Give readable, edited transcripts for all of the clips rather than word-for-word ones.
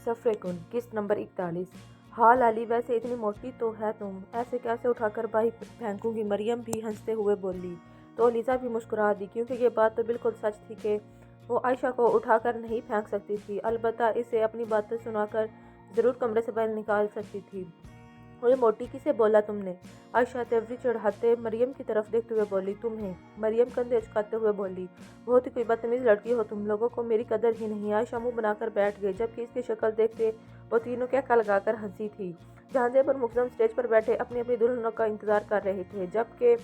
सफ़र कुन किस्त नंबर 41। हाँ लाली, वैसे इतनी मोटी तो है तुम, ऐसे कैसे उठाकर बाही फेंकूंगी? मरियम भी हंसते हुए बोली। तो अलीज़ा भी मुस्कुरा दी, क्योंकि ये बात तो बिल्कुल सच थी कि वो आयशा को उठाकर नहीं फेंक सकती थी, अलबत्ता इसे अपनी बातें सुनाकर ज़रूर कमरे से बाहर निकाल सकती थी। और ये मोटी किसे बोला तुमने? आयशा तेवरी चढ़ाते मरियम की तरफ देखते हुए बोली। तुम्हें? मरियम कंधे झुकाते हुए बोली। बहुत ही कोई बदतमीज लड़की हो तुम, लोगों को मेरी कदर ही नहीं। आयशा मुंह बनाकर बैठ गई, जबकि इसकी शक्ल देखते वो तीनों क्या लगाकर हंसी थी। जहांजेब और मुकदम स्टेज पर बैठे अपनी अपनी दुल्हनों का इंतजार कर रहे थे, जबकि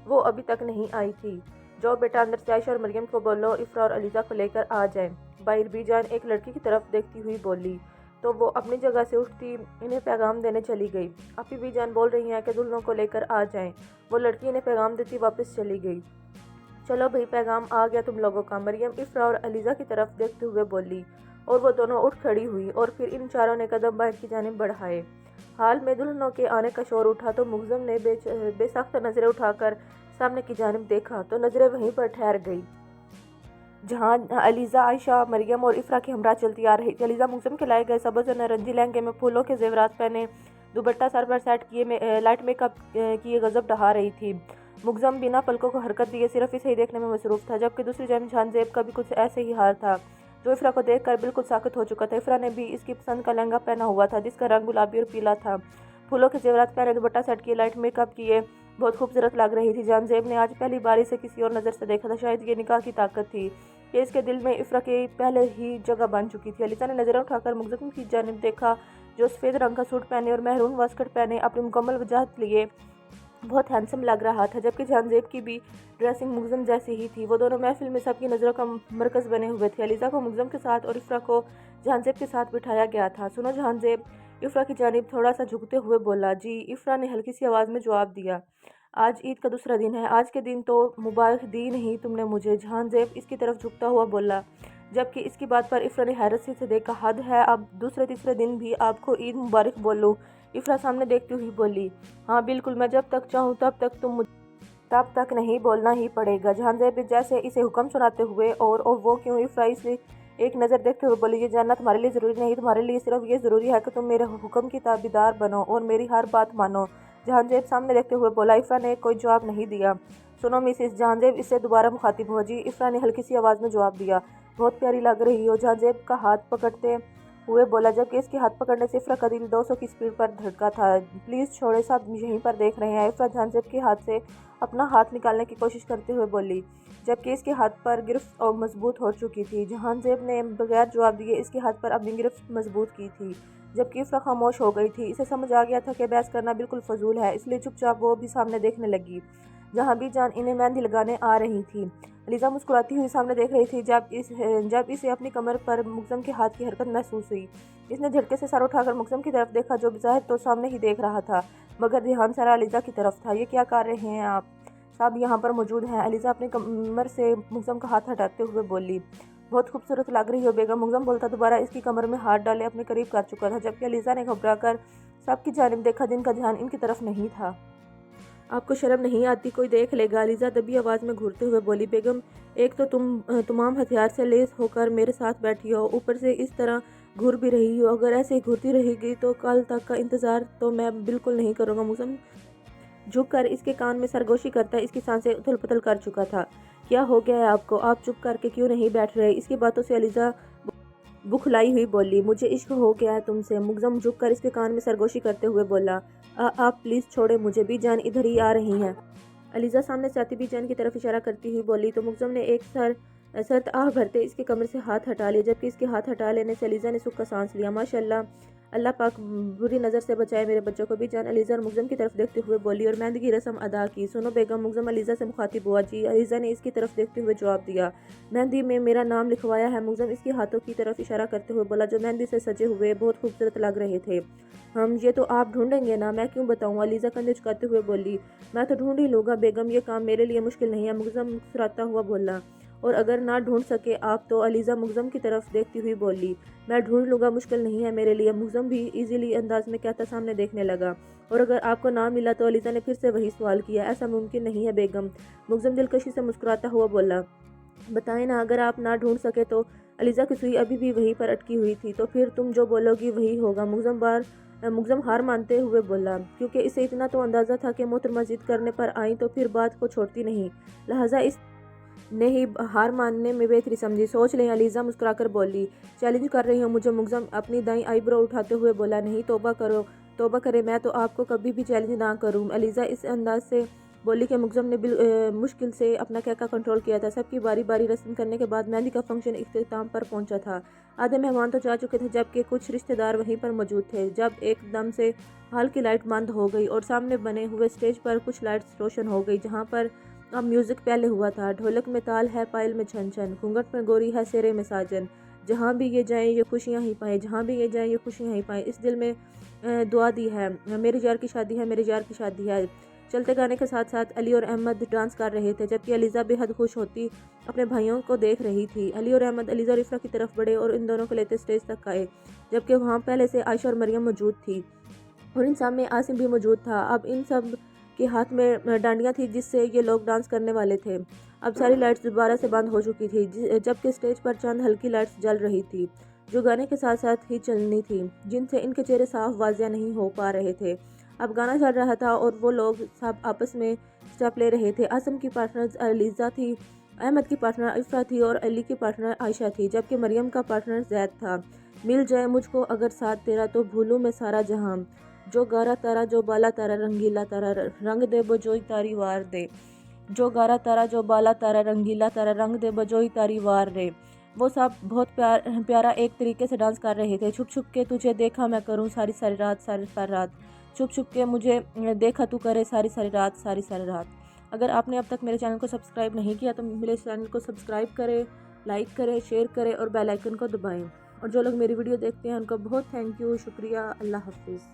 वो अभी तक नहीं आई थी। जो बेटा अंदर से आयशा और मरियम को बोलो इफ्रा और अलीजा को लेकर आ जाए। बाहर बीजान एक लड़की की तरफ देखती हुई बोली, तो वो अपनी जगह से उठती इन्हें पैगाम देने चली गई। अपी भी जान बोल रही हैं कि दुल्हनों को लेकर आ जाएं। वो लड़की इन्हें पैगाम देती वापस चली गई। चलो भाई, पैगाम आ गया तुम लोगों का, मरियम इफ्रा और अलीजा की तरफ देखते हुए बोली, और वो दोनों उठ खड़ी हुई और फिर इन चारों ने कदम बाहर की जानिब बढ़ाए। हाल में दुल्हनों के आने का शोर उठा तो मुगजम ने बेसख्त नजरें उठाकर सामने की जानिब देखा, तो नजरें वहीं पर ठहर गई जहाँ अलीज़ा, आयशा, मरियम और इफ्रा की हमरा चलती आ रही थी। अलीज़ा मुगजम के लाए गए सब्ज़ और नारंगी लहंगे में फूलों के जेवरात पहने, दुपट्टा सर पर सेट किए में लाइट मेकअप किए गजब ढहा रही थी। मुगजम बिना पलकों को हरकत दिए सिर्फ इसे ही देखने में मसरूफ था, जबकि दूसरी जानब जहांजेब का भी कुछ ऐसे ही हाल था, जो इफ्रा को देखकर बिल्कुल साकित हो चुका था। इफ्रा ने भी इसकी पसंद का लहंगा पहना हुआ था, जिसका रंग गुलाबी और पीला था। फूलों के जेवरात पहने, दुपट्टा सेट किए, लाइट मेकअप किए, बहुत खूबसूरत लग रही थी। जहांजेब ने आज पहली बार इसे किसी और नज़र से देखा था। शायद ये निकाह की ताकत थी कि इसके दिल में इफ्रा की पहले ही जगह बन चुकी थी। अलीज़ा ने नज़रें उठाकर मुगजम की जानिब देखा, जो सफ़ेद रंग का सूट पहने और मेहरून वास्कट पहने अपनी मुकम्मल वजाहत लिए बहुत हैंडसम लग रहा था, जबकि जहांजेब की भी ड्रेसिंग मुगजम जैसी ही थी। वो दोनों महफिल में सबकी नज़रों का मरकज़ बने हुए थे। अलीज़ा को मुगजम के साथ और इफ्रा को जहांजेब के साथ बिठाया गया था। सुनो जहांजेब, इफ्रा की जानिब थोड़ा सा झुकते हुए बोला। जी, इफ्रा ने हल्की सी आवाज़ में जवाब दिया। आज ईद का दूसरा दिन है, आज के दिन तो मुबारक दी नहीं तुमने मुझे, जहांजेब इसकी तरफ झुकता हुआ बोला, जबकि इसकी बात पर इफ्रा ने हैरत से देखा। हद है, अब दूसरे तीसरे दिन भी आपको ईद मुबारक बोलूं? इफ्रा सामने देखती हुई बोली। हाँ बिल्कुल, मैं जब तक चाहूँ तब तक नहीं बोलना ही पड़ेगा। जहांजेब जैसे इसे हुक्म सुनाते हुए और वो क्यों? इफ्रा इसे एक नज़र देखते हुए बोली, ये जानना तुम्हारे लिए ज़रूरी नहीं, तुम्हारे लिए सिर्फ ये ज़रूरी है कि तुम मेरे हुक्म की ताबीदार बनो और मेरी हर बात मानो। जहांजेब सामने देखते हुए बोला। इफ्रा ने कोई जवाब नहीं दिया। सुनो मिसिस, जहांजेब इससे दोबारा मुखातिब हुआ। जी, इफ्रा ने हल्की सी आवाज़ में जवाब दिया। बहुत प्यारी लग रही हो, जहांजेब का हाथ पकड़ते हुए बोला, जबकि इसके हाथ पकड़ने से इफ्रा का दिल 200 की स्पीड पर धड़का था। प्लीज़ छोड़े, सब यहीं पर देख रहे हैं। इफ्रा जहांजेब के हाथ से अपना हाथ निकालने की कोशिश करते हुए बोली, जबकि इसके हाथ पर गिरफ्त और मजबूत हो चुकी थी। जहांजेब ने बगैर जवाब दिए इसके हाथ पर अपनी गिरफ्त मजबूत की थी, जबकि इफ्रा खामोश हो गई थी। इसे समझ आ गया था कि बहस करना बिल्कुल फजूल है, इसलिए चुपचाप वो भी सामने देखने लगी, जहाँ भी जान इन्हें मेहंदी लगाने आ रही थी। अलीज़ा मुस्कुराती हुई सामने देख रही थी, जब इसे अपनी कमर पर मुगजम के हाथ की हरकत महसूस हुई। इसने झटके से सर उठाकर मुगजम की तरफ देखा, जो बज़ाहिर तो सामने ही देख रहा था, मगर ध्यान सारा अलीज़ा की तरफ था। ये क्या कर रहे हैं आप? सब यहाँ पर मौजूद हैं। अलीज़ा अपनी कमर से मुगजम का हाथ हटाते हुए बोली। बहुत खूबसूरत लग रही हो बेगम, मुगजम बोलता दोबारा इसकी कमर में हाथ डाले अपने करीब कर चुका था, जबकि अलीज़ा ने घबरा कर सबकी जानिब देखा, जिनका ध्यान इनकी तरफ नहीं था। आपको शर्म नहीं आती? कोई देख लेगा। अलीज़ा दबी आवाज़ में घूरते हुए बोली। बेगम, एक तो तुम तमाम हथियार से लैस होकर मेरे साथ बैठी हो, ऊपर से इस तरह घूर भी रही हो। अगर ऐसे ही घूरती रहेगी तो कल तक का इंतज़ार तो मैं बिल्कुल नहीं करूँगा। मुगजम झुक कर इसके कान में सरगोशी करता इसकी सांसें उथल पुथल कर चुका था। क्या हो गया है आपको? आप चुप करके क्यों नहीं बैठ रहे? इसकी बातों से अलीज़ा बुखलाई हुई बोली। मुझे इश्क हो गया है तुमसे। मुगजम झुक कर इसके कान में सरगोशी करते हुए बोला। आप प्लीज़ छोड़े मुझे, बीजान इधर ही आ रही हैं। अलीज़ा सामने से आती बीजान की तरफ इशारा करती हुई बोली, तो मुगजम ने एक सर्द आह भरते इसके कमर से हाथ हटा लिया, जबकि इसके हाथ हटा लेने से अलीज़ा ने सुख का सांस लिया। माशाअल्लाह, अल्लाह पाक बुरी नज़र से बचाए मेरे बच्चों को। बीजान अलीज़ा और मुगजम की तरफ देखते हुए बोली और मेहंदी की रस्म अदा की। सुनो बेगम, मुगजम अलीज़ा से मुखातिब हुआ। जी, अलीज़ा ने इसकी तरफ देखते हुए जवाब दिया। मेहंदी में मेरा नाम लिखवाया है। मुगजम इसके हाथों की तरफ इशारा करते हुए बोला, जो मेहंदी से सजे हुए बहुत खूबसूरत लग रहे थे। हम ये तो आप ढूंढेंगे ना, मैं क्यों बताऊँ? अलीज़ा कंधे झुकाते हुए बोली। मैं तो ढूंढ ही लूँगा बेगम, ये काम मेरे लिए मुश्किल नहीं है। मुगजम मुस्कुराता हुआ बोला। और अगर ना ढूंढ सके आप तो? अलीज़ा मुगजम की तरफ देखती हुई बोली। मैं ढूंढ लूँगा, मुश्किल नहीं है मेरे लिए। मुगजम भी इजीली अंदाज में कहता सामने देखने लगा। और अगर आपको ना मिला तो? अलीज़ा ने फिर से वही सवाल किया। ऐसा मुमकिन नहीं है बेगम, मुगजम दिलकशी से मुस्कुराता हुआ बोला। बताएं ना, अगर आप ना ढूंढ सके तो علیزہ کی سوئی ابھی بھی وہیں پر اٹکی ہوئی تھی۔ تو پھر تم جو بولو گی وہی ہوگا، مگزم ہار مانتے ہوئے بولا، کیونکہ اسے اتنا تو اندازہ تھا کہ محترمہ ضد کرنے پر آئیں تو پھر بات کو چھوڑتی نہیں، لہٰذا اس نے ہی ہار ماننے میں بہتری سمجھی۔ سوچ لیں، علیزہ مسکرا کر بولی۔ چیلنج کر رہی ہوں مجھے؟ مگزم اپنی دائیں آئی برو اٹھاتے ہوئے بولا۔ نہیں، توبہ کرے، میں تو آپ کو کبھی بھی چیلنج نہ کروں۔ علیزہ اس انداز سے بولی کہ مگزم نے مشکل سے اپنا کہکا کنٹرول کیا تھا۔ سب کی باری باری رسم کرنے کے بعد مہندی کا فنکشن اختتام پر پہنچا تھا۔ آدھے مہمان تو جا چکے تھے جبکہ کچھ رشتہ دار وہیں پر موجود تھے، جب ایک دم سے ہال کی لائٹ بند ہو گئی اور سامنے بنے ہوئے سٹیج پر کچھ لائٹس روشن ہو گئی۔ جہاں پر اب میوزک پہلے ہوا تھا، ڈھولک میں تال ہے، پائل میں چھن چھن، گھونگھٹ میں گوری ہے، سیرے میں ساجن، جہاں بھی یہ جائیں یہ خوشیاں ہی پائیں، جہاں بھی یہ جائیں یہ خوشیاں ہی پائیں، اس دل میں دعا دی ہے، میرے یار کی شادی ہے، میرے یار کی شادی ہے۔ چلتے گانے کے ساتھ ساتھ علی اور احمد ڈانس کر رہے تھے، جبکہ علیزہ بے حد خوش ہوتی اپنے بھائیوں کو دیکھ رہی تھی۔ علی اور احمد علیزہ اور افرا کی طرف بڑھے اور ان دونوں کو لیتے سٹیج تک آئے، جبکہ وہاں پہلے سے عائشہ اور مریم موجود تھی اور ان سب میں عاصم بھی موجود تھا۔ اب ان سب کے ہاتھ میں ڈانڈیاں تھی جس سے یہ لوگ ڈانس کرنے والے تھے۔ اب ساری لائٹس دوبارہ سے بند ہو چکی تھی، جبکہ سٹیج پر چند ہلکی لائٹس جل رہی تھی جو گانے کے ساتھ ساتھ ہی چلنی تھی، جن سے ان کے چہرے صاف واضح نہیں ہو پا رہے تھے۔ اب گانا چل رہا تھا اور وہ لوگ سب آپس میں اسٹیپ لے رہے تھے۔ عاصم کی پارٹنر علیزہ تھی، احمد کی پارٹنر افرا تھی اور علی کی پارٹنر عائشہ تھی، جبکہ مریم کا پارٹنر زید تھا۔ مل جائے مجھ کو اگر ساتھ تیرا تو بھولوں میں سارا جہاں، جو گارا تارا جو بالا تارا رنگیلا تارا رنگ دے بجوئی تاری وار دے، جو گارا تارا جو بالا تارا رنگیلا تارا رنگ دے بجوئی تاری وار دے۔ وہ سب بہت پیارا ایک طریقے سے ڈانس کر رہے تھے۔ چھپ چھپ کے تجھے دیکھا میں کروں ساری ساری رات ساری ساری رات، چھپ چھپ کے مجھے دیکھا تو کرے ساری ساری رات ساری ساری رات۔ اگر آپ نے اب تک میرے چینل کو سبسکرائب نہیں کیا تو میرے چینل کو سبسکرائب کریں، لائک کریں، شیئر کریں اور بیل آئیکن کو دبائیں۔ اور جو لوگ میری ویڈیو دیکھتے ہیں ان کو بہت تھینک یو، شکریہ، اللہ حافظ۔